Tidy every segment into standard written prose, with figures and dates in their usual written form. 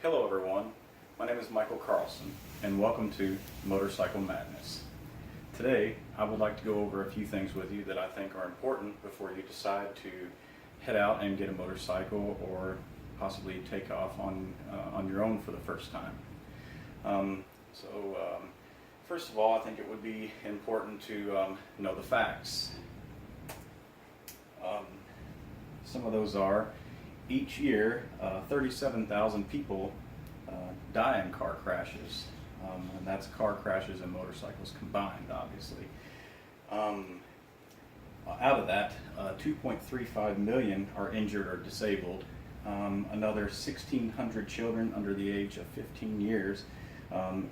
Hello everyone, my name is Michael Carlson and welcome to Motorcycle Madness. Today I would like to go over a few things with you that I think are important before you decide to head out and get a motorcycle or possibly take off on your own for the first time. First of all, I think it would be important to know the facts. Some of those are, each year 37,000 people die in car crashes, and that's car crashes and motorcycles combined, obviously. Out of that, 2.35 million are injured or disabled. Another 1,600 children under the age of 15 years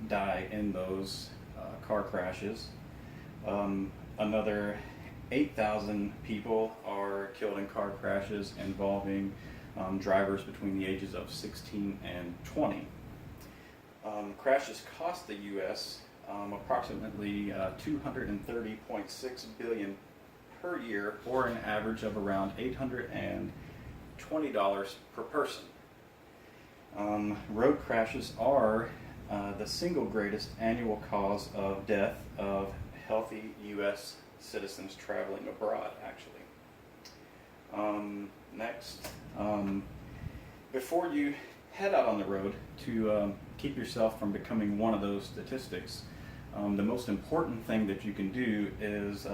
die in those car crashes. Another 8,000 people are killed in car crashes involving drivers between the ages of 16 and 20. Crashes cost the U.S. Approximately $230.6 billion per year, or an average of around $820 per person. Road crashes are the single greatest annual cause of death of healthy U.S. citizens traveling abroad, actually. Next, before you head out on the road to keep yourself from becoming one of those statistics, the most important thing that you can do is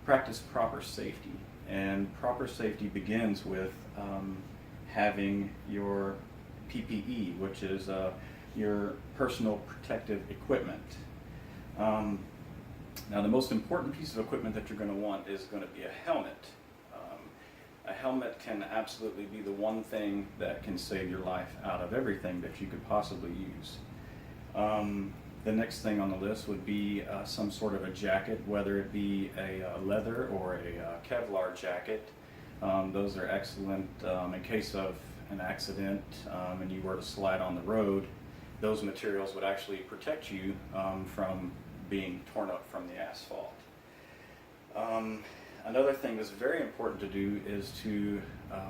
practice proper safety. And proper safety begins with having your PPE, which is your personal protective equipment. Now, the most important piece of equipment that you're going to want is going to be a helmet. A helmet can absolutely be the one thing that can save your life out of everything that you could possibly use. The next thing on the list would be some sort of a jacket, whether it be a leather or a Kevlar jacket. Those are excellent in case of an accident and you were to slide on the road. Those materials would actually protect you from being torn up from the asphalt. Another thing that's very important to do is to,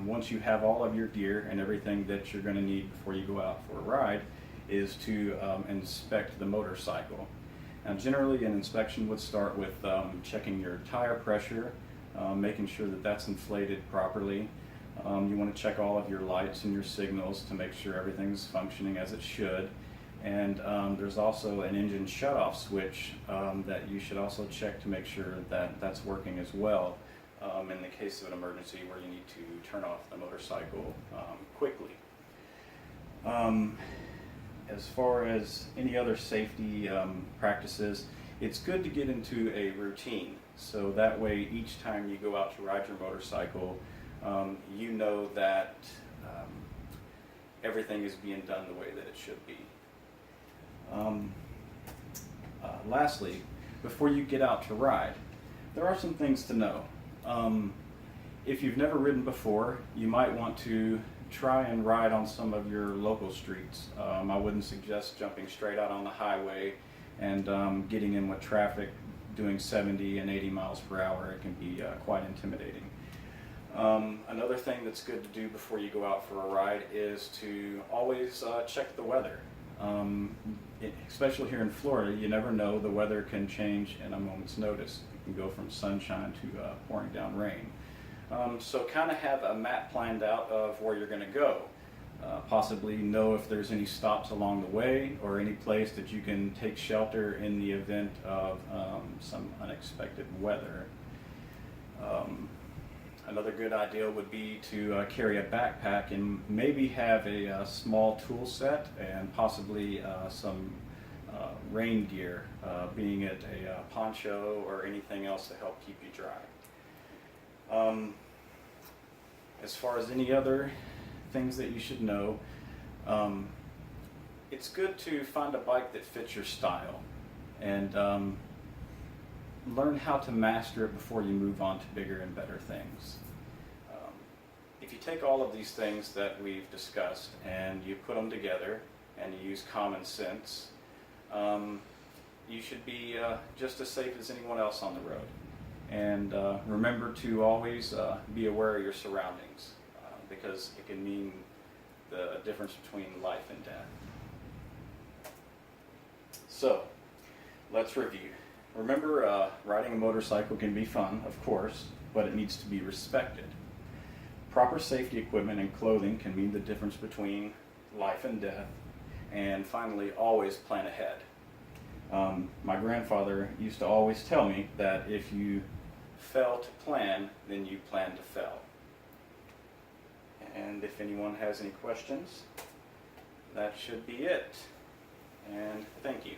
once you have all of your gear and everything that you're going to need before you go out for a ride, is to inspect the motorcycle. Now, generally an inspection would start with checking your tire pressure, making sure that that's inflated properly. You want to check all of your lights and your signals to make sure everything's functioning as it should. And there's also an engine shutoff switch that you should also check to make sure that that's working as well in the case of an emergency where you need to turn off the motorcycle quickly. As far as any other safety practices, it's good to get into a routine, so that way each time you go out to ride your motorcycle, you know that everything is being done the way that it should be. Lastly, before you get out to ride, there are some things to know. If you've never ridden before, you might want to try and ride on some of your local streets. I wouldn't suggest jumping straight out on the highway and getting in with traffic doing 70 and 80 miles per hour. It can be quite intimidating. Another thing that's good to do before you go out for a ride is to always check the weather. Especially here in Florida, you never know, the weather can change in a moment's notice. It can go from sunshine to pouring down rain. So kind of have a map planned out of where you're going to go. Possibly know if there's any stops along the way or any place that you can take shelter in the event of some unexpected weather. Another good idea would be to carry a backpack and maybe have a small tool set and possibly some rain gear, being it a poncho or anything else to help keep you dry. As far as any other things that you should know, it's good to find a bike that fits your style and learn how to master it before you move on to bigger and better things. If you take all of these things that we've discussed and you put them together and you use common sense, you should be just as safe as anyone else on the road. And remember to always be aware of your surroundings, because it can mean the difference between life and death. So, let's review. Remember, riding a motorcycle can be fun, of course, but it needs to be respected. Proper safety equipment and clothing can mean the difference between life and death. And finally, always plan ahead. My grandfather used to always tell me that if you fail to plan, then you plan to fail. And if anyone has any questions, that should be it. And thank you.